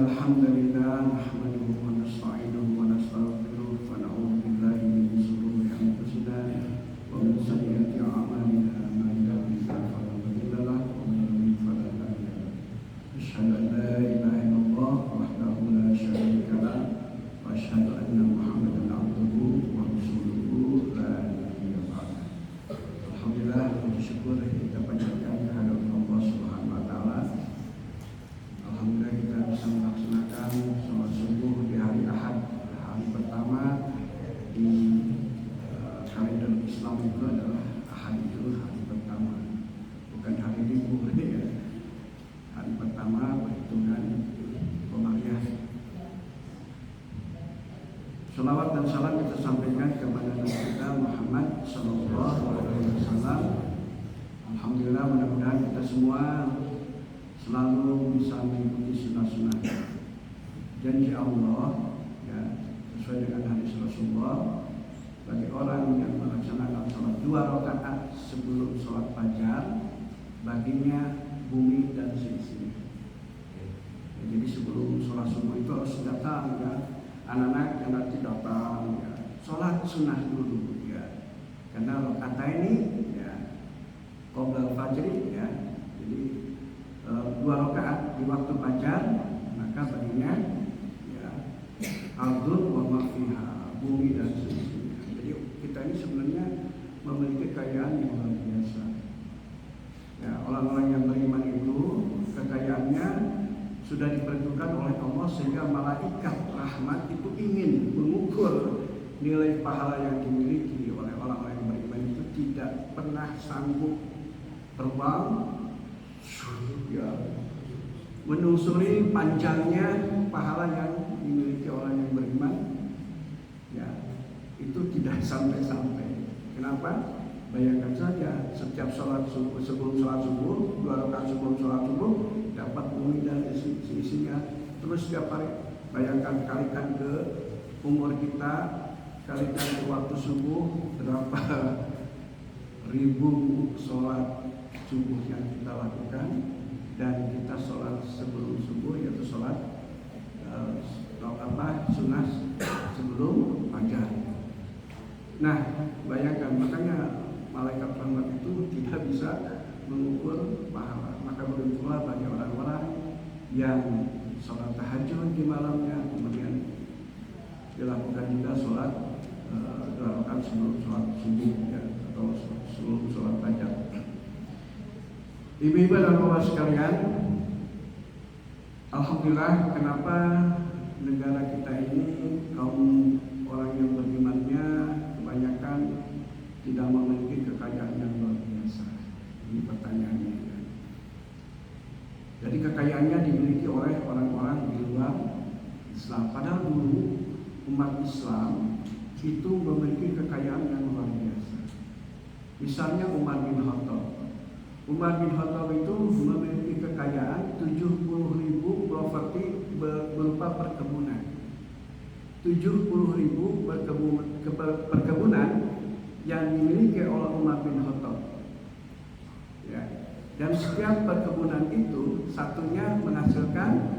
Innalhamdulillah nahmaduhu wa nasta'inuhu wa nastaghfiruh wa na'udzu billahi min shururi anfusina wa min sayyiati a'malina man yahdihillahu fala mudilla lahu wa man yudlil fala hadiya lahu. Asyhadu an la ilaha illallah wahdahu la syarika lahu wa asyhadu anna Muhammadan abduhu wa rasuluhu la nabiyya ba'dahu. Alhamdulillah, puji syukur kita panjatkan kehadirat Allah Subhanahu wa taala. Alhamdulillah kita bisa melaksanakan sholat subuh di hari Ahad, hari pertama di kalender Islam itu adalah Ahad, itu hari pertama, bukan hari libur ya. Hari pertama perhitungan Komariah. Salawat dan salam kita sampaikan kepada Nabi kita Muhammad Sallallahu Alaihi Wasallam. Alhamdulillah, mudah-mudahan kita semua selalu bisa mengikuti sunnah-sunnah. Janji Allah ya, sesuai dengan hadis Rasulullah, bagi orang yang melaksanakan sholat 2 rakaat sebelum sholat fajar, baginya bumi dan seisinya. Ya, jadi sebelum sholat subuh itu harus datang ya, anak-anak yang nanti datang ya, sholat sunnah dulu ya, karena rakaat ini ya qabla fajri ya, jadi 2 rakaat di waktu fajar, maka baginya ya ardun wa mafiha, bumi dan seisinya. Jadi kita ini sebenarnya memiliki kekayaan yang luar biasa. Ya, orang-orang yang beriman itu kekayaannya sudah diperhitungkan oleh Allah sehingga malaikat rahmat itu ingin mengukur nilai pahala yang dimiliki oleh orang-orang yang beriman itu, tidak pernah sanggup terbang ya, menelusuri panjangnya pahala yang dimiliki orang yang beriman ya, itu tidak sampai-sampai. Kenapa? Bayangkan saja setiap sholat subuh, sebelum sholat subuh, 2 rakaat sebelum sholat subuh dapat bumi dan isinya. Terus setiap hari bayangkan, kalikan ke umur kita, kalikan ke waktu subuh, berapa ribu sholat subuh yang kita lakukan, dan kita sholat sebelum subuh yaitu sholat sunnah sebelum fajar. Nah, bayangkan, makanya malaikat rahmat itu tidak bisa mengukur pahala. Maka beruntunglah bagi orang-orang yang sholat tahajud di malamnya, kemudian dilakukan juga sholat 2 rakaat sebelum sholat subuh ya, atau sebelum sholat fajar. Ibu-ibu dan bapak sekalian, alhamdulillah, kenapa negara kita ini kaum orang yang berimannya kebanyakan tidak memiliki kekayaan yang luar biasa? Ini pertanyaannya. Jadi kekayaannya dimiliki oleh orang-orang di luar Islam. Padahal dulu umat Islam itu memiliki kekayaan yang luar biasa. Misalnya Umar bin Khattab. Umar bin Khattab itu memiliki kekayaan 70.000 properti berupa perkebunan. 70.000 perkebunan yang dimiliki oleh Umar bin Khattab. Ya. Dan setiap perkebunan itu satunya menghasilkan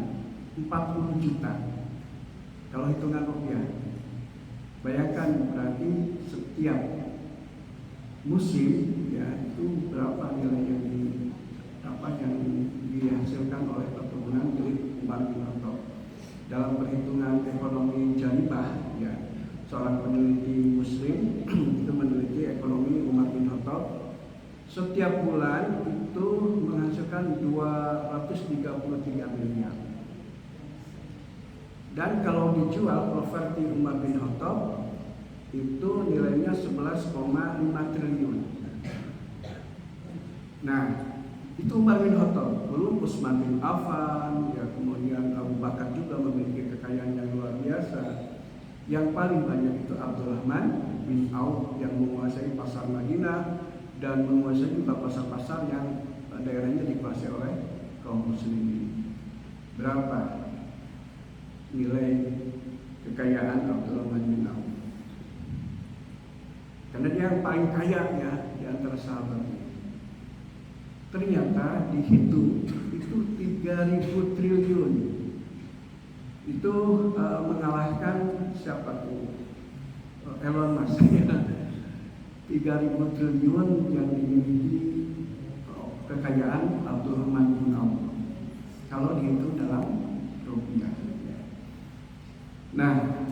40 juta. Kalau hitungan rupiah. Bayangkan, berarti setiap musim ya itu berapa nilai yang dihasilkan oleh perkebunan milik Umar bin Khattab. Dalam perhitungan ekonomi Jaribah ya, seorang peneliti muslim itu meneliti ekonomi Umar bin Khattab, setiap bulan itu menghasilkan 233 miliar. Dan kalau dijual properti Umar bin Khattab itu nilainya 11,5 triliun. Nah, itu Umar bin Khattab. Belum Utsman bin Affan, ya, kemudian Abu Bakar juga memiliki kekayaan yang luar biasa. Yang paling banyak itu Abdurrahman bin Auf yang menguasai pasar Madinah dan menguasai juga pasar-pasar yang daerahnya dikuasai oleh kaum muslimin. Berapa nilai kekayaan Abdurrahman bin Auf? Karena dia yang paling kaya ya di antara sahabatnya. Ternyata dihitung itu 3.000 triliun. itu mengalahkan siapa tuh, Elon Musk ya. 3.000 triliun yang dimiliki kekayaan Abdurrahman bin Auf kalau dihitung dalam rupiah. Nah,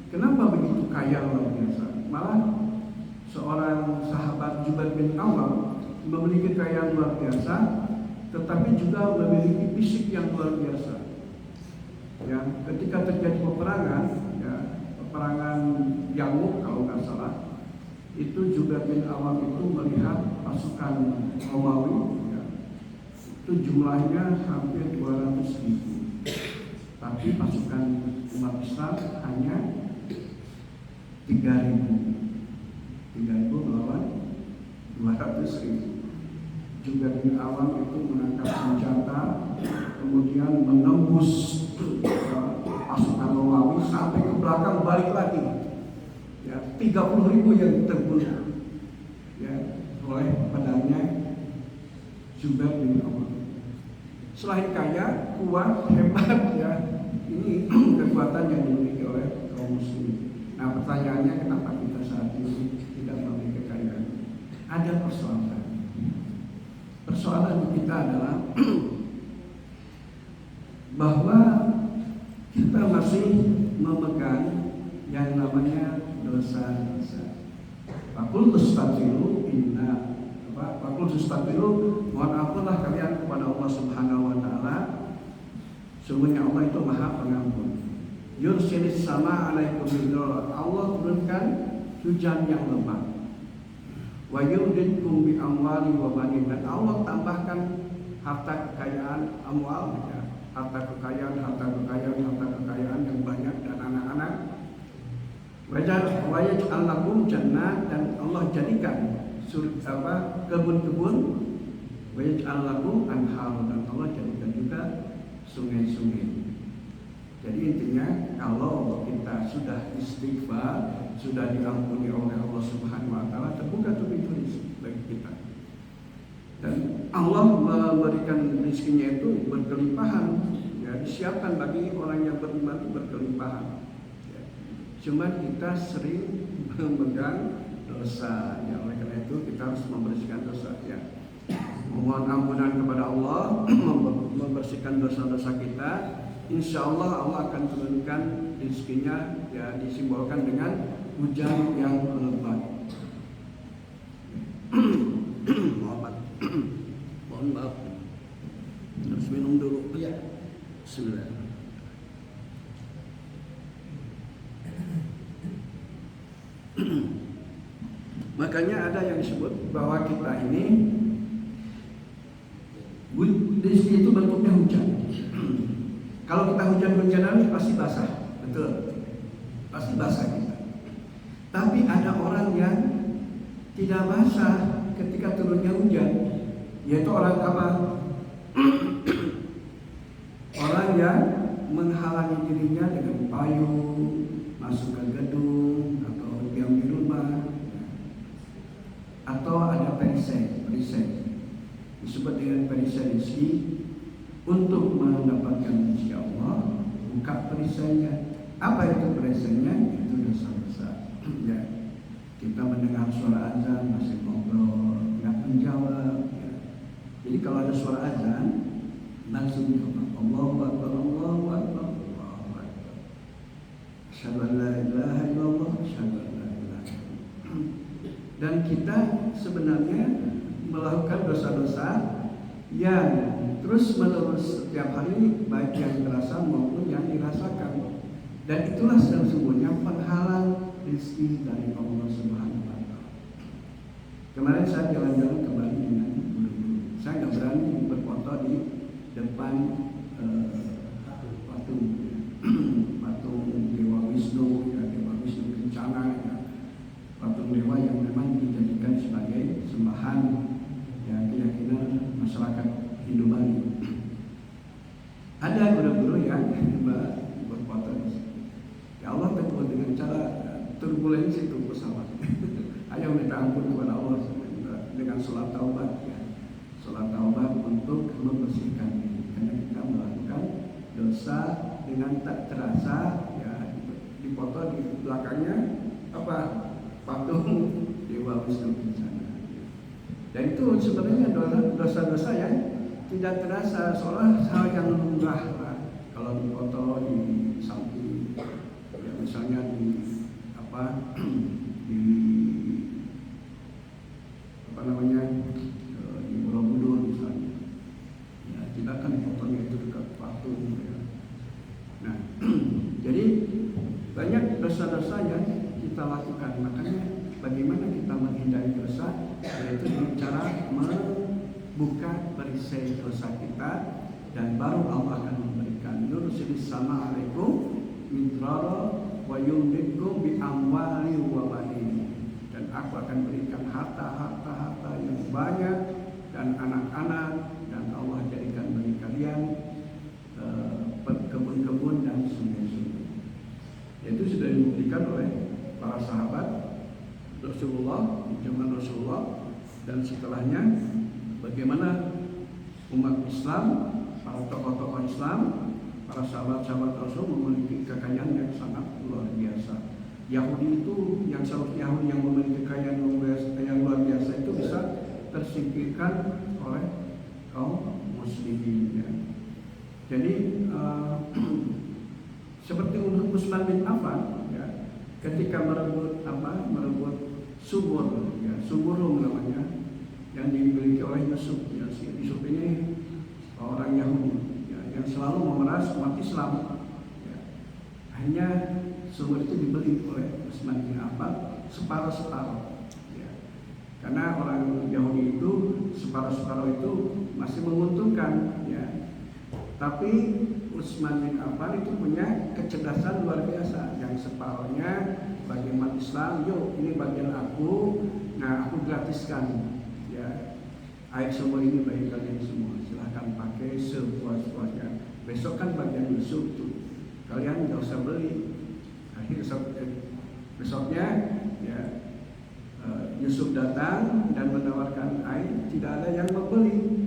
kenapa begitu kaya luar biasa? Malah seorang sahabat Jubair bin Awam memiliki kekayaan luar biasa, tetapi juga memiliki fisik yang luar biasa. Ya, ketika terjadi peperangan, ya, peperangan Yarmuk kalau nggak salah, itu Jubair bin Awam itu melihat pasukan Romawi, ya, itu jumlahnya hampir 200.000, tapi pasukan umat Islam hanya 3.000 melawan 200.000. Jubair bin Awam itu mengangkat senjata, kemudian menembus pasukan Romawi sampai ke belakang, balik lagi. Ya, 30.000 yang terbunuh ya oleh pedangnya Jubair bin Awam. Selain kaya, kuat, hebat, ya, ini kekuatan yang dimiliki oleh kaum muslimin. Nah, pertanyaannya, kenapa kita saat ini tidak memiliki kekayaan? Ada persoalan. Persoalan kita adalah bahwa kita masih memegang yang namanya dosa-dosa. Fakul tustaghfiru mohon ampunlah kalian kepada Allah Subhanahu wa taala. Sungguhnya Allah itu Maha Pengampun. Yursilis sama alaikum bidzara. Allah turunkan hujan yang lebat. Wa yumdidkum bi amwali wa banin. Dan Allah tambahkan harta kekayaan, amwal, ya, harta kekayaan yang banyak dan anak-anak. Waj'al lakum jannat, dan Allah jadikan kebun-kebun. Waj'al lakum anhar, dan Allah jadikan juga sungai-sungai. Jadi intinya, kalau kita sudah istighfar, sudah diampuni oleh Allah Subhanahu wa taala, terbuka tuh pintu rezeki bagi kita. Dan Allah memberikan rezekinya itu berkelimpahan, ya, disiapkan bagi orang yang beriman itu berkelimpahan. Ya. Cuma kita sering memegang dosa, ya, oleh karena itu kita harus membersihkan dosa, ya. Mohon ampunan kepada Allah, membersihkan dosa-dosa kita. Insya Allah Allah akan turunkan rezekinya, ya, disimbolkan dengan hujan yang lebat. Mohon maaf, harus minum dulu. Ya. Bismillah. Makanya ada yang disebut bahwa kita ini rezeki itu bentuknya hujan. Kalau kita hujan-hujanan pasti basah, betul, pasti basah kita. Tapi ada orang yang tidak basah ketika turunnya hujan, yaitu orang apa? Orang yang menghalangi dirinya dengan payung, masuk ke gedung atau diam di rumah, atau ada perisai disebut dengan perisai rezeki. Untuk mendapatkan rezeki Allah, buka perisainya. Apa itu perisainya? Itu dosa-dosa. Ya. Kita mendengar suara azan masih ngobrol, nggak menjawab. Ya. Jadi kalau ada suara azan, langsung jawab Allahu Akbar, Allahu Akbar, Allahu Akbar. Asyhadu an la ilaha illallah, asyhadu an la ilaha illallah. Dan kita sebenarnya melakukan dosa-dosa yang terus menerus setiap hari, baik yang terasa maupun yang dirasakan. Dan itulah sesungguhnya penghalang rezeki dari Allah Subhanahu wa taala. Kemarin saya jalan-jalan kembali dengan guru-guru. Saya nggak berani berfoto di depan patung Dewa Wisnu, ya, Dewa Wisnu Kencana, ya, patung dewa yang memang dijadikan sebagai sembahan, ya, keyakinan masyarakat Hindu Bali. Ada guru-guru yang berfoto di sini. Ya Allah tegur dengan cara turbulensi itu pesawat. Ayo minta ampun kepada Allah dengan sholat taubat, ya. Sholat taubat untuk membersihkan diri, karena kita melakukan dosa dengan tak terasa ya dipoto di belakangnya apa patung Dewa Wisnu Kencana. Dan itu sebenarnya dosa-dosa yang tidak terasa, seolah hal yang lumrah lah. Kalau dipoto di samping, ya misalnya di apa di apa namanya di Borobudur misalnya, ya kita kan fotonya itu dekat patung. Ya. Nah, jadi banyak dosa-dosa yang kita lakukan. Makanya bagaimana kita menghindari dosa, yaitu dengan cara membuka perisai dosa kita, dan baru Allah akan memberikan yursilis sama alaikum midrara wa yumditkum bi amwali wa banin, dan aku akan berikan harta yang banyak dan anak-anak, dan Allah jadikan bagi kalian kebun-kebun dan sungai-sungai. Itu sudah dibuktikan oleh para sahabat Rasulullah, zaman Rasulullah, dan setelahnya bagaimana umat Islam, para tokoh-tokoh Islam, para sahabat-sahabat Rasul memiliki kekayaan yang sangat luar biasa. Yahudi itu, yang seharusnya Yahudi yang memiliki kekayaan yang luar biasa itu bisa tersingkirkan oleh kaum muslimin. Ya. Jadi seperti Utsman bin Affan, ya, ketika merebut subur, ya, suburum namanya, yang dimiliki oleh Yusuf. Ya, Yusuf ini orang Yahudi, ya, yang selalu memeras umat Islam. Ya. Akhirnya sumur itu dibeli oleh Utsman bin Affan separuh-separuh. Ya. Karena orang Yahudi itu separuh-separuh itu masih menguntungkan. Ya. Tapi Utsman bin Affan itu punya kecerdasan luar biasa. Yang separuhnya bagi umat Islam, yuk ini bagian aku, nah aku gratiskan. Ya, air sumur ini bagi kalian semua, silahkan pakai sepuas-puasnya. Besok kan bagian Yusuf tuh, kalian nggak usah beli. Akhirnya besoknya, ya, Yusuf datang dan menawarkan air, tidak ada yang membeli.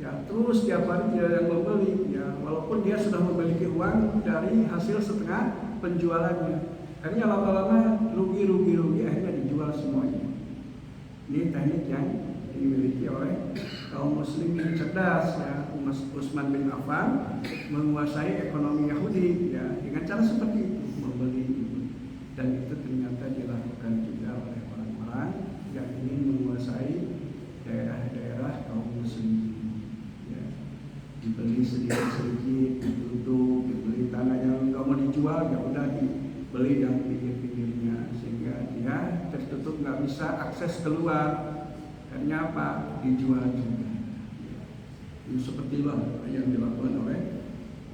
Ya, terus tiap hari tidak ada yang membeli. Ya, walaupun dia sudah memiliki uang dari hasil setengah penjualannya. Akhirnya lama-lama rugi, akhirnya dijual semuanya. Ini teknik yang dimiliki oleh kaum muslimin cerdas, ya. Utsman bin Affan menguasai ekonomi Yahudi, ya, dengan cara seperti itu, membeli. Dan itu ternyata dilakukan juga oleh orang-orang yang ingin menguasai daerah-daerah kaum muslimin. Dibeli sedikit-sedikit, ditutup, dibeli tanah yang nggak mau dijual, ya udah dibeli yang pinggir-pinggirnya, sehingga dia tertutup, nggak bisa akses keluar. Akhirnya apa? Dijual juga. Ini seperti itulah yang dilakukan oleh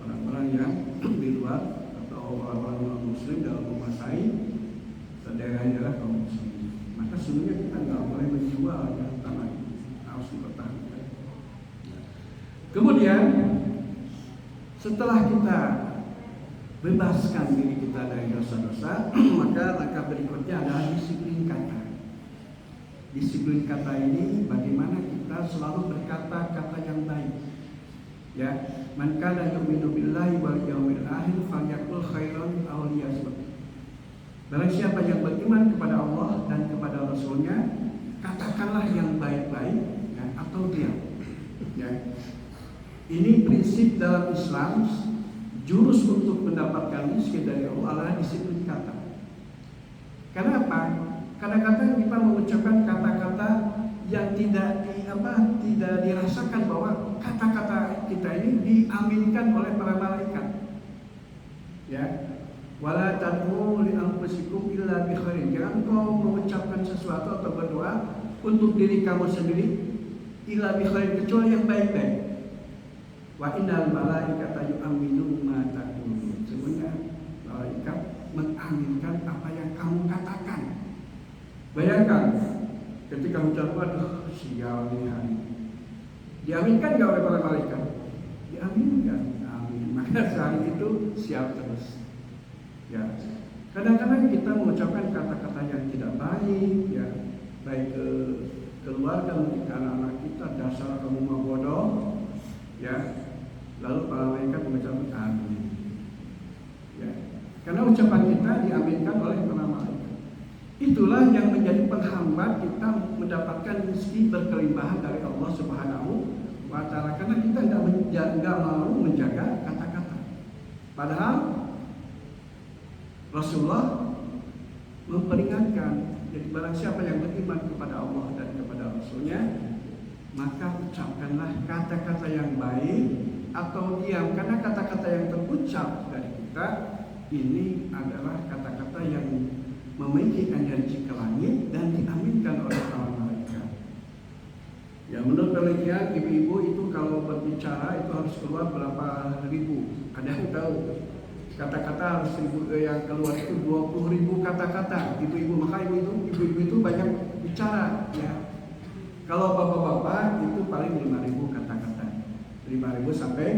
orang-orang yang di luar atau orang-orang Muslim dalam menguasai daerah-daerah kaum muslim. Maka sebenarnya kita nggak boleh menjual ya, tanah ini, harus dipertahankan. Kemudian setelah kita bebaskan diri kita dari dosa-dosa, maka langkah berikutnya adalah disiplin kata. Disiplin kata ini bagaimana kita selalu berkata kata yang baik. Ya, man kana yu'minu billahi wal yawmil akhir falyaqul khairan aw liyasmut. Barang siapa yang beriman kepada Allah dan kepada Rasulnya, katakanlah yang baik-baik, ya, atau diam. Ya. Ini prinsip dalam Islam, jurus untuk mendapatkan rezeki dari Allah adalah disiplin kata. Kenapa? Kadang-kadang kita mengucapkan kata-kata yang tidak dirasakan bahwa kata-kata kita ini diaminkan oleh para malaikat. Ya, wala tad'u li anfusikum illa bi khairin. Jangan kau mengucapkan sesuatu atau berdoa untuk diri kamu sendiri illa bi khairin, kecuali yang baik-baik. Wa innal malaikata yu'minu ma taqulun. Sebenarnya malaikat mengaminkan apa yang kamu katakan. Bayangkan ketika ucap, waduh sial nih hari, diaminkan gak oleh para malaikat? Diaminkan, amin. Maka sehari itu siap terus. Ya, kadang-kadang kita mengucapkan kata-kata yang tidak baik, ya, baik ke keluarga, mungkin ke anak-anak kita, dasar kamu mah bodoh, ya. Lalu para malaikat mengucapkan amin. Karena ucapan kita diaminkan oleh para malaikat. Itulah yang menjadi penghambat kita mendapatkan rezeki berkelimpahan dari Allah Subhanahu wa Ta'ala. Karena kita tidak mau menjaga kata-kata. Padahal Rasulullah memperingatkan, jadi barang siapa yang beriman kepada Allah dan kepada Rasulnya, maka ucapkanlah kata-kata yang baik atau diam. Karena kata-kata yang terucap dari kita ini adalah kata-kata yang memiliki energi ke langit dan diaminkan oleh para malaikat. Ya, menurut penelitian ibu-ibu itu kalau berbicara itu harus keluar berapa ribu? Ada yang tahu? Kata-kata harus yang keluar itu 20.000 kata-kata. Ibu-ibu, maka ibu-ibu itu banyak bicara. Ya. Kalau bapak-bapak itu paling 5.000 kata-kata. 5.000 sampai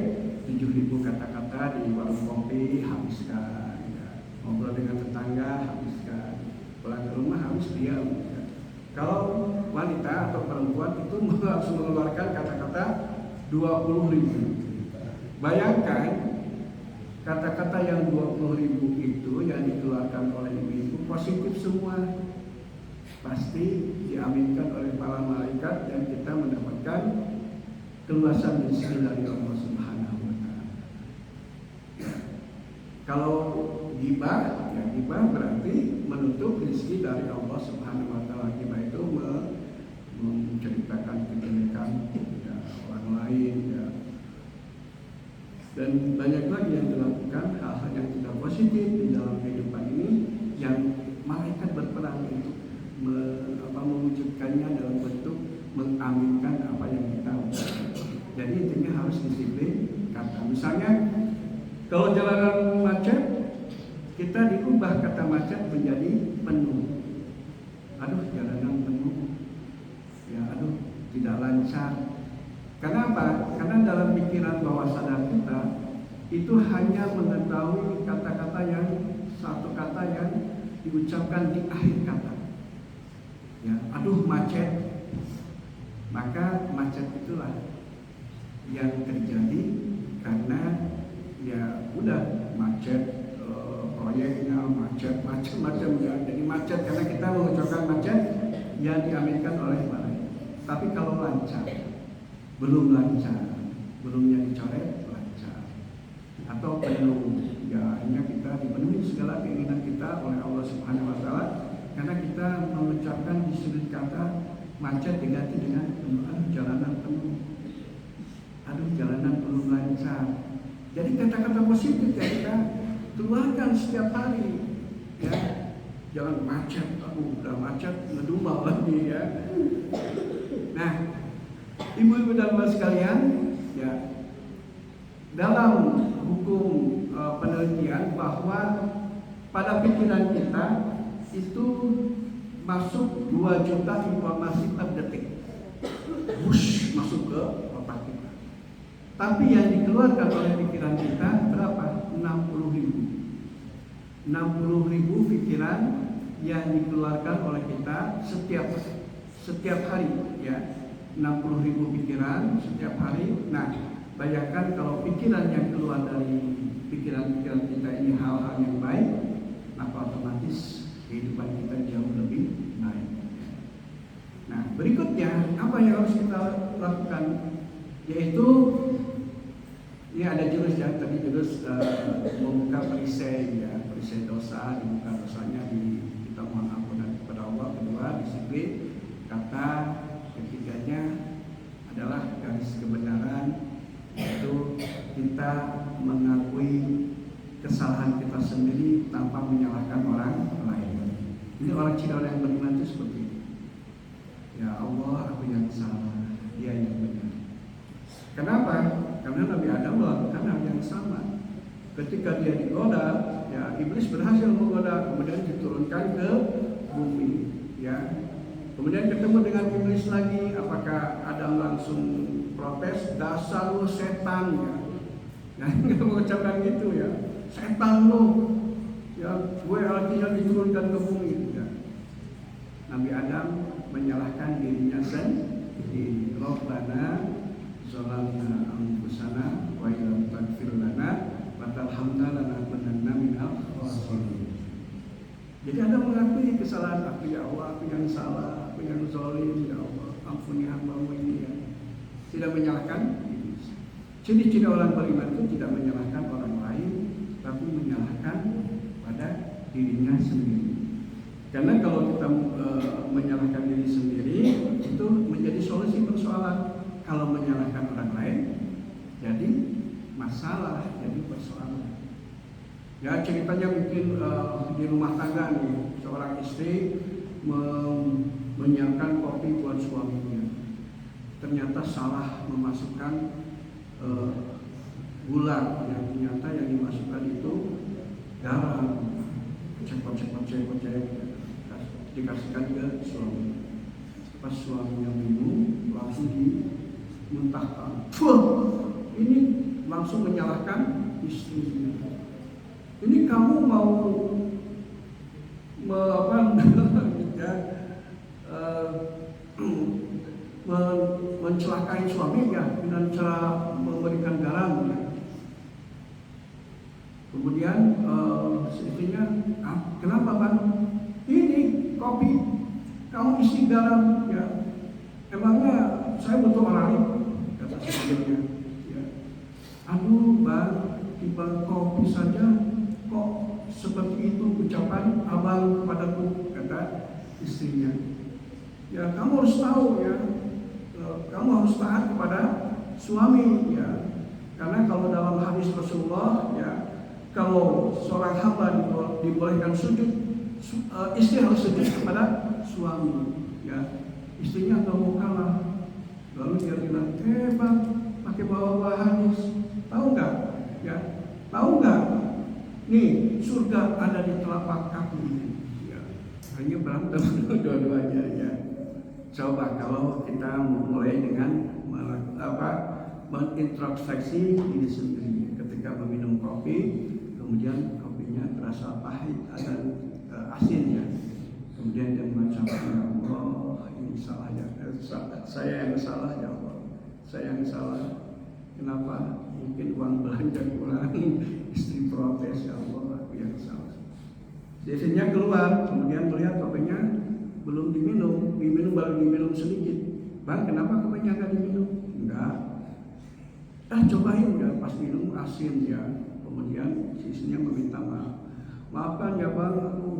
7.000 kata-kata di warung kopi habiskan. Ya. Ngobrol dengan tetangga habiskan. Pulang ke rumah habis diam. Ya. Kalau wanita atau perempuan itu harus mengeluarkan kata-kata 20.000. Bayangkan kata-kata yang 20.000 itu yang dikeluarkan oleh ibu-ibu positif semua, pasti diaminkan oleh para malaikat dan kita mendapatkan keluasan rezeki dari Allah Subhanahu wa Ta'ala. Kalau ghibah, ya ghibah berarti menutup rezeki dari Allah Subhanahu wa Ta'ala. Ghibah itu menceritakan kejelekan ya, orang lain ya. Dan banyak lagi yang dilakukan hal-hal yang tidak positif di dalam kehidupan ini yang malaikat berperan untuk mewujudkannya dalam bentuk mengaminkan apa yang kita ucapkan. Jadi intinya harus disiplin kata. Misalnya kalau jalanan macet, kita diubah kata macet menjadi penuh. Aduh, jalanan penuh. Ya, aduh, tidak lancar. Kenapa? Karena dalam pikiran bawah sadar kita itu hanya mengetahui kata-kata yang satu kata yang diucapkan di akhir kata. Ya, aduh macet. Maka macet itulah yang terjadi karena ya udah macet proyeknya, macet macam-macam ya. Jadi macet karena kita mengucapkan macet yang diaminkan oleh malaikat. Tapi kalau lancar belum lancar, belumnya dicoret lancar, atau penuh, ya hanya kita dipenuhi segala keinginan kita oleh Allah Subhanahu wa Ta'ala karena kita mengucapkan di sudut kata macet diganti dengan penuh. Aduh, jalanan penuh, aduh jalanan belum lancar. Jadi kata-kata positif yang kita keluarkan setiap hari, ya jangan macet, aduh udah macet ngedumel lagi ya. Nah, ibu-ibu dan bapak sekalian, ya, dalam hukum penelitian bahwa pada pikiran kita itu masuk 2 juta informasi per detik, wush, masuk ke otak kita. Tapi yang dikeluarkan oleh pikiran kita berapa? 60.000 pikiran yang dikeluarkan oleh kita setiap hari, ya. 60.000 pikiran setiap hari. Nah, bayangkan kalau pikiran yang keluar dari pikiran-pikiran kita ini hal-hal yang baik, maka otomatis kehidupan kita jauh lebih baik. Nah, berikutnya apa yang harus kita lakukan? Yaitu ini ada jurus ya, tadi jurus membuka perisai ya, perisai dosa, dibuka dosanya, kita mohon ampunan kepada Allah. Kedua, disiplin kata. Ketiganya adalah garis kebenaran, yaitu kita mengakui kesalahan kita sendiri tanpa menyalahkan orang lain. Ini orang Cina yang beriman itu seperti itu. Ya Allah, aku yang salah, dia yang benar. Kenapa? Karena Nabi Adam melakukan hal yang sama. Ketika dia digoda, ya iblis berhasil menggoda, kemudian diturunkan ke bumi, ya. Kemudian ketemu dengan iblis lagi, apakah Adam langsung protes, dasar lu setan ya. Nah, nggak mengucapkan gitu ya, setan lu, ya gue artinya diturunkan ke bumi. Ya. Nabi Adam menyalahkan dirinya sendiri. Rabbana zalamna anfusana wa illam taghfir lana wa tarhamna lanakunanna minal khasirin. Jadi Anda mengakui kesalahan aku, ya Allah, aku yang salah, aku yang zalim, ya Allah, ampuni hamba-Mu ini ya. Tidak menyalahkan diri. Ciri-ciri orang beriman itu tidak menyalahkan orang lain, tapi menyalahkan pada dirinya sendiri. Karena kalau kita menyalahkan diri sendiri, itu menjadi solusi persoalan. Kalau menyalahkan orang lain, jadi masalah, jadi persoalan. Ya ceritanya mungkin di rumah tangga nih, seorang istri menyiapkan kopi buat suaminya. Ternyata salah memasukkan gula, yang ternyata yang dimasukkan itu garam. Cek, dikasihkan ke suami. Pas suaminya minum, langsung dimuntahkan. Ini langsung menyalahkan istrinya. Ini kamu mau mencelakai suaminya dengan cara memberikan garam. Ya. Kemudian istrinya, kenapa Bang? Ini kopi, kamu isi garam. Ya. Emangnya saya butuh orang lain? Kata suaminya. Ya. Aduh Bang, tiba kopi saja kok seperti itu ucapan abang kepadaku, kata istrinya. Ya kamu harus tahu ya, kamu harus taat kepada suami ya. Karena kalau dalam hadis Rasulullah ya, kalau seorang hamba dibolehkan sujud, istri harus sujud kepada suami ya. Istrinya nggak mau kalah. Lalu dia bilang, Bang, pakai bawa hadis, tahu nggak? Ya, tahu nggak? Nih, surga ada di telapak kaki ini. Ya, hanya berantem dua-duanya ya. Coba kalau kita mulai dengan mengintrospeksi diri sendiri. Ketika meminum kopi, kemudian kopinya terasa pahit dan asin ya. Kemudian dia mengucapkan, ya Allah, ini salah ya. Saya yang salah ya Allah. Saya yang salah. Kenapa? Mungkin uang belanja kurang. Istri protes, ya Allah, aku yang salah. Istrinya keluar, kemudian melihat kopinya belum diminum baru diminum sedikit. Bang, kenapa kopinya nggak diminum? Enggak. Cobain ya, pas minum asin ya. Kemudian istrinya meminta maaf. Maafkan ya Bang, aku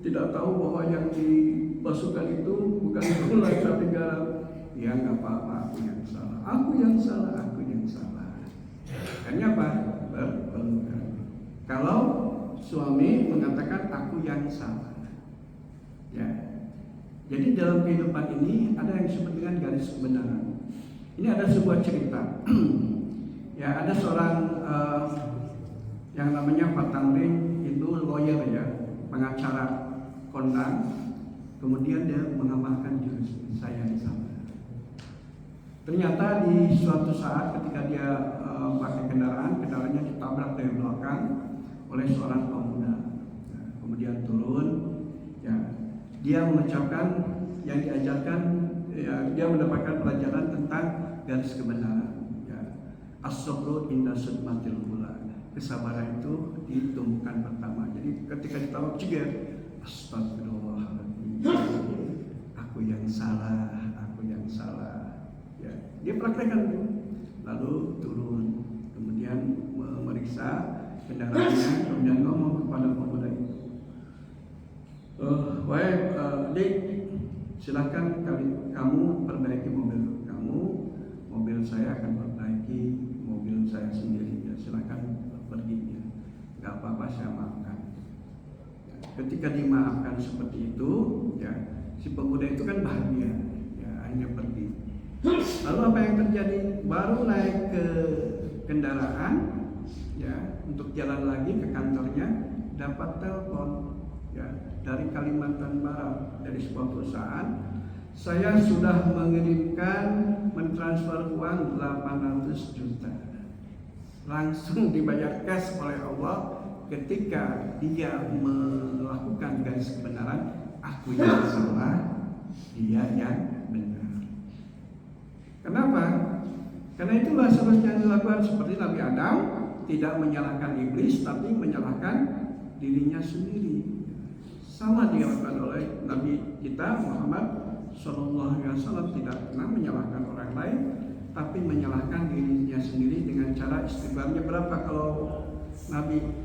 tidak tahu bahwa yang dimasukkan itu bukan gula tapi garam. Ya nggak apa-apa, aku yang salah. Aku yang salah. Hanya apa? Berpelukan. Kalau suami mengatakan aku yang salah, ya. Jadi dalam kehidupan ini ada yang disebut dengan garis kebenaran. Ini ada sebuah cerita. Ya ada seorang yang namanya Pak Tamrin, itu lawyer ya, pengacara kondang. Kemudian dia mengamalkan jurus saya yang salah. Ternyata di suatu saat ketika dia pakai kendaraannya ditabrak dari belakang oleh seorang pemuda. Nah, kemudian turun, ya, dia mengucapkan yang diajarkan, ya, dia mendapatkan pelajaran tentang garis kebenaran. Ya. As-sabru inda sudmatil ula. Kesabaran itu ditumbuhkan pertama. Jadi ketika ditabrak ceger, astagfirullahaladzim. Aku yang salah. Ya, dia praktekkan itu. Lalu turun, kemudian memeriksa kendaraannya, kemudian ngomong kepada pemuda itu, Dik, silakan kamu perbaiki mobil kamu, mobil saya akan perbaiki mobil saya sendiri. Ya, silakan pergi ya, nggak apa-apa, saya maafkan. Ya, ketika dimaafkan seperti itu, ya si pemuda itu kan bahagia, ya akhirnya pergi. Lalu apa yang terjadi? Baru naik ke kendaraan, ya, untuk jalan lagi ke kantornya, dapat telepon, ya, dari Kalimantan Barat, dari sebuah perusahaan. Saya sudah mentransfer uang 800 juta. Langsung dibayar cash oleh Allah ketika dia melakukan garis kebenaran. Aku yang salah, dia yang benar. Kenapa? Karena itulah seharusnya yang dilakukan seperti Nabi Adam, tidak menyalahkan iblis tapi menyalahkan dirinya sendiri. sama dilakukan oleh Nabi kita Muhammad Sallallahu Alaihi Wasallam, tidak pernah menyalahkan orang lain, tapi menyalahkan dirinya sendiri dengan cara istighfarnya berapa kalau Nabi?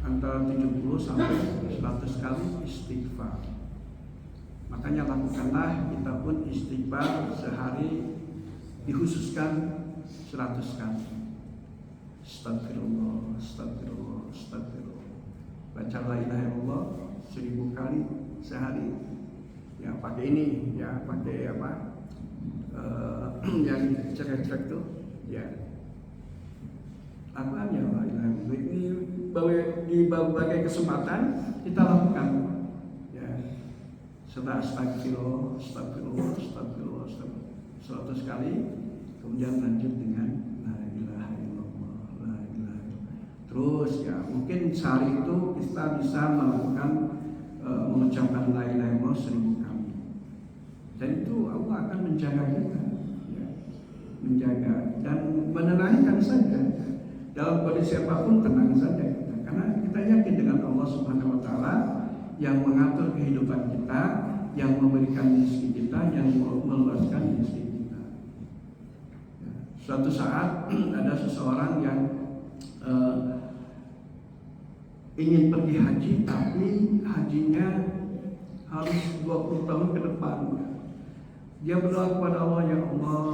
Antara 70 sampai 100 kali istighfar. Makanya lakukanlah kita pun istighfar sehari dikhususkan 100 kali. Astagfirullah, astagfirullah, astagfirullah. Baca la ilaha illallah 1000 kali sehari. Ya pakai ini, ya pakai apa? Yang cekrek-cekrek tuh, ya. Apa ya la ilaha illallah ini di berbagai kesempatan kita lakukan. Ya. Setelah astagfirullah, astagfirullah, astagfirullah, astagfirullah 100 kali, kemudian lanjut dengan la ilaha illallah, la ilaha illallah. Terus ya mungkin sehari itu kita bisa melakukan mengucapkan la ilaha illallah 1000 kali. Dan itu Allah akan menjaga kita, ya. Menjaga dan menenangkan saja. Dalam kondisi apapun tenang saja kita, karena kita yakin dengan Allah Subhanahu Wa Taala yang mengatur kehidupan kita, yang memberikan rezeki kita, yang meluaskan rezeki kita. Ya. Suatu saat ada seseorang yang ingin pergi haji, tapi hajinya harus 20 tahun ke depan. Dia berdoa kepada Allah, ya Allah,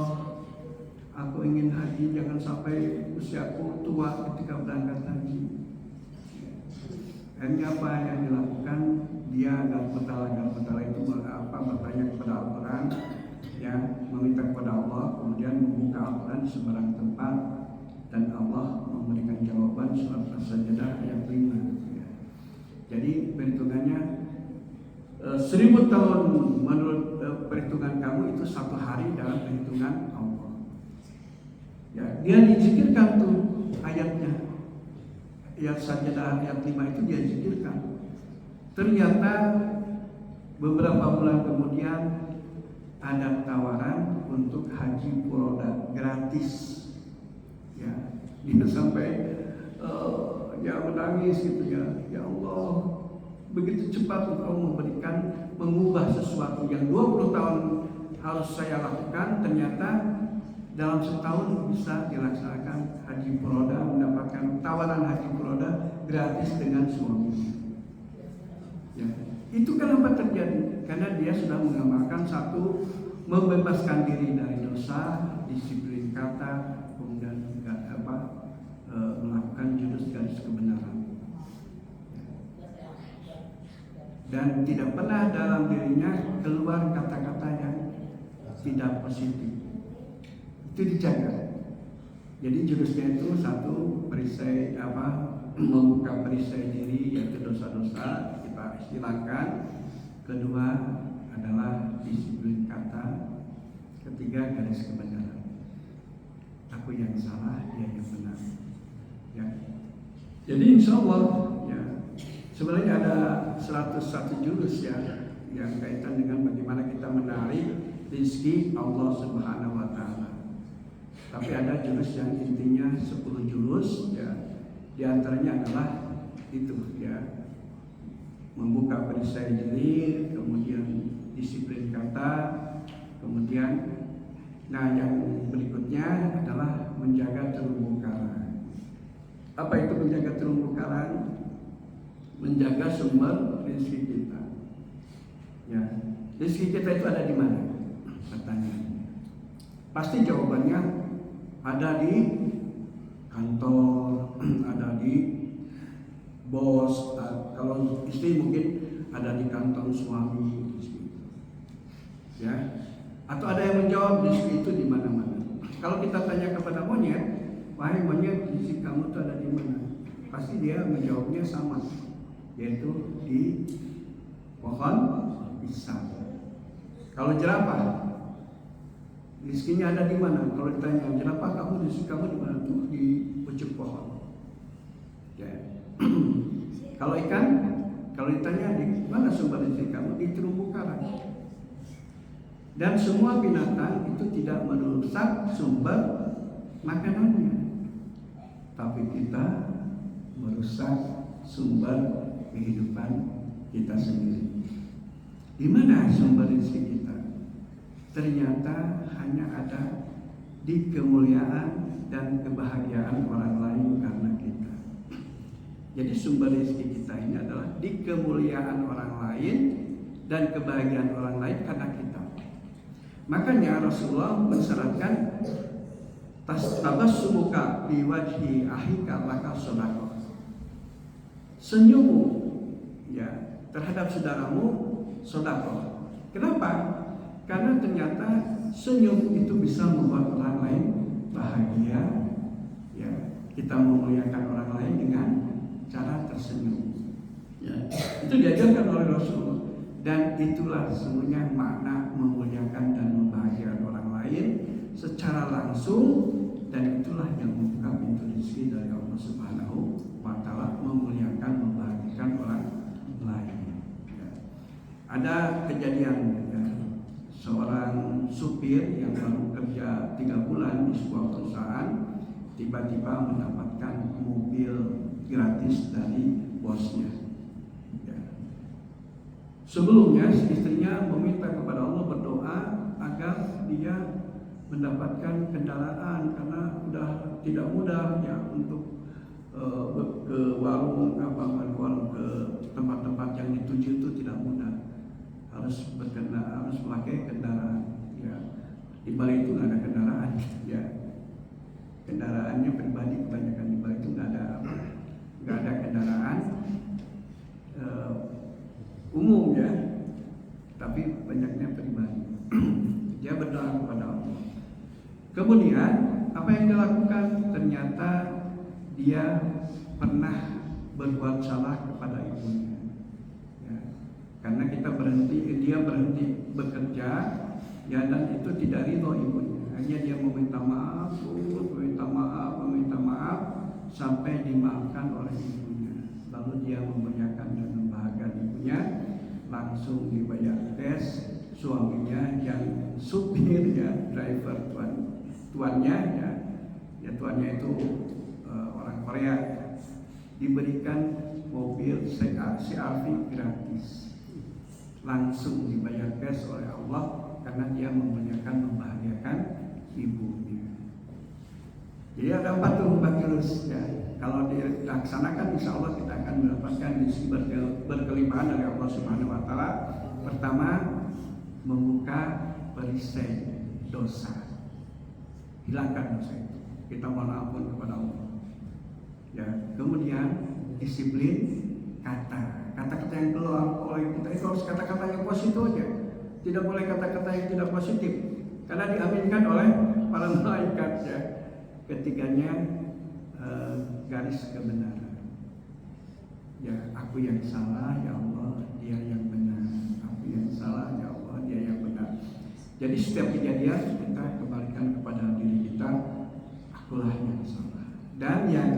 aku ingin haji, jangan sampai usiaku tua ketika berangkat haji. Akhirnya apa yang dilakukan? Dia Al-Fatala itu bertanya kepada Al-Quran, ya, meminta kepada Allah, kemudian membuka Al-Quran di seberang tempat, dan Allah memberikan jawaban surat As-Sajdah ayat 5. Ya. Jadi perhitungannya 1000 tahun menurut perhitungan kamu itu 1 hari dalam perhitungan Allah. Ya, dia dizikirkan tuh ayatnya, ayat Sajdah ayat 5 itu dia zikirkan. Ternyata beberapa bulan kemudian ada tawaran untuk haji furoda gratis. Ya, dia sampai ya menangis gitu ya. Ya Allah, begitu cepat Engkau mengubah sesuatu yang 20 tahun harus saya lakukan, ternyata dalam setahun bisa dilaksanakan haji furoda, mendapatkan tawaran haji furoda gratis dengan suami. Ya, itu kenapa terjadi? Karena dia sudah mengamalkan satu, membebaskan diri dari dosa, disiplin kata, kemudian melakukan jurus garis kebenaran. Dan tidak pernah dalam dirinya keluar kata-kata yang tidak positif. Itu dijaga. Jadi jurusnya itu satu, perisai membuka perisai diri, yaitu dosa-dosa kita istilahkan. Kedua adalah disiplin kata. Ketiga garis kebenaran. Aku yang salah, dia yang benar. Ya. Jadi insya Allah ya, sebenarnya ada 101 jurus ya yang kaitan dengan bagaimana kita menarik rezeki Allah Subhanahu Wa Taala. Tapi ada jurus yang intinya 10 jurus ya. Di antaranya adalah itu ya, membuka perisai diri, kemudian disiplin kata, kemudian yang berikutnya adalah menjaga terumbu karang. Apa itu menjaga terumbu karang? Menjaga sumber rezeki kita. Ya, rezeki kita itu ada di mana? Pertanyaannya. Pasti jawabannya ada di kantor, ada di bos, kalau istri mungkin ada di kantor suami, ya. Atau ada yang menjawab rezeki itu di mana-mana. Kalau kita tanya kepada monyet, wahai monyet, rezeki kamu itu ada di mana? Pasti dia menjawabnya sama, yaitu di pohon pisang. Kalau jerapah, rezekinya ada di mana? Kalau ditanya jerapah, kamu rezeki kamu di mana? Tuh di pucuk pohon. Ya. Kalau ikan, kalau ditanya di mana sumber rezeki kamu? Di terumbu karang. Dan semua binatang itu tidak merusak sumber makanannya, tapi kita merusak sumber kehidupan kita sendiri. Di mana sumber rezeki kita? Ternyata hanya ada di kemuliaan dan kebahagiaan orang lain karena kita. Jadi sumber rezeki kita ini adalah di kemuliaan orang lain dan kebahagiaan orang lain karena kita. Makanya Rasulullah mensyaratkan tabassumuka bi wajhi akhika laka shadaqah. Senyummu ya terhadap saudaramu sedekah. Kenapa? Karena ternyata senyum itu bisa membuat orang lain bahagia. Ya, kita memuliakan orang lain dengan cara tersenyum. Ya, itu diajarkan oleh Rasulullah. Dan itulah sebenarnya makna memuliakan dan membahagiakan orang lain secara langsung, dan itulah yang membuka pintu rezeki dari Allah Subhanahu wa Ta'ala, memuliakan, membahagiakan orang lain. Ada kejadian ya, seorang supir yang baru kerja 3 bulan di sebuah perusahaan tiba-tiba mendapatkan mobil gratis dari bosnya. Ya. Sebelumnya istrinya meminta kepada Allah, berdoa agar dia mendapatkan kendaraan karena sudah tidak mudah ya untuk ke warung ke tempat-tempat yang dituju itu tidak mudah. Harus memakai kendaraan ya. Di Bali itu nggak ada kendaraan ya, kendaraannya pribadi kebanyakan. Di Bali itu nggak ada kendaraan umum ya, tapi banyaknya pribadi. Dia berdoa kepada Allah. Kemudian apa yang dilakukan? Ternyata dia pernah berbuat salah kepada ibunya. Karena dia berhenti bekerja ya, dan itu tidak ridho ibunya. Hanya dia meminta maaf sampai dimaafkan oleh ibunya. Lalu dia memuliakan dan membahagiakan ibunya, langsung dibayar tes. Suaminya yang supir ya, driver tuannya ya tuannya itu orang Korea, diberikan mobil CR-V gratis. Langsung dibayar cash oleh Allah karena dia memuliakan, membahagiakan ibunya. Jadi ada 4 jurus ya. Kalau dilaksanakan, insya Allah kita akan mendapatkan rezeki berkelimpahan dari Allah Subhanahu Wa Taala. Pertama, membuka perisai dosa, hilangkan dosa itu. Kita mohon ampun kepada Allah. Ya, kemudian disiplin kata-kata yang keluar oleh kita itu harus kata-kata yang positif aja, tidak boleh kata-kata yang tidak positif, karena diaminkan oleh para malaikat ya. Ketiganya garis kebenaran ya, aku yang salah ya Allah, dia yang benar, aku yang salah ya Allah, dia yang benar. Jadi setiap kejadian kita kembalikan kepada diri kita, akulah yang salah. Dan yang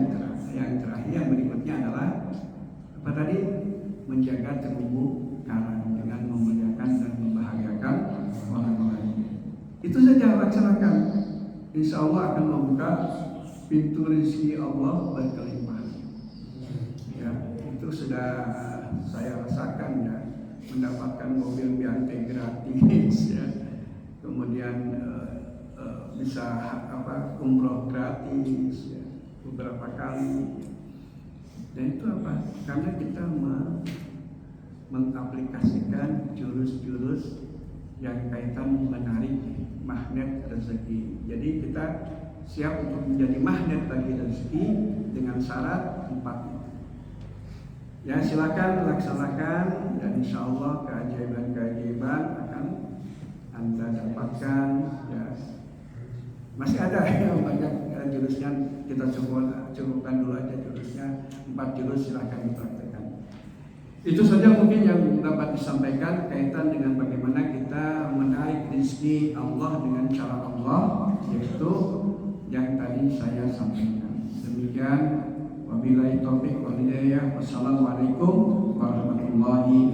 terakhir yang berikutnya adalah apa tadi? Menjaga terumbu karang dengan memuliakan dan membahagiakan orang lain. Itu saja laksanakan. Insya Allah akan membuka pintu rezeki Allah berkelimpahan. Ya, itu sudah saya rasakan ya, mendapatkan mobil Biante gratis ya. Kemudian bisa umroh gratis ya, beberapa kali. Dan itu apa? Karena kita mengaplikasikan jurus-jurus yang kaitan menarik magnet rezeki. Jadi kita siap untuk menjadi magnet bagi rezeki dengan syarat 4 itu. Ya, silakan laksanakan dan insya Allah keajaiban-keajaiban akan Anda dapatkan ya. Masih ada yang banyak jurusnya, kita cukupkan dulu aja jurusnya 4 jurus, silahkan dipraktekkan. Itu saja mungkin yang dapat disampaikan kaitan dengan bagaimana kita menarik rezeki Allah dengan cara Allah, yaitu yang tadi saya sampaikan. Demikian, wabillahi taufiq wal hidayah. Wassalamualaikum warahmatullahi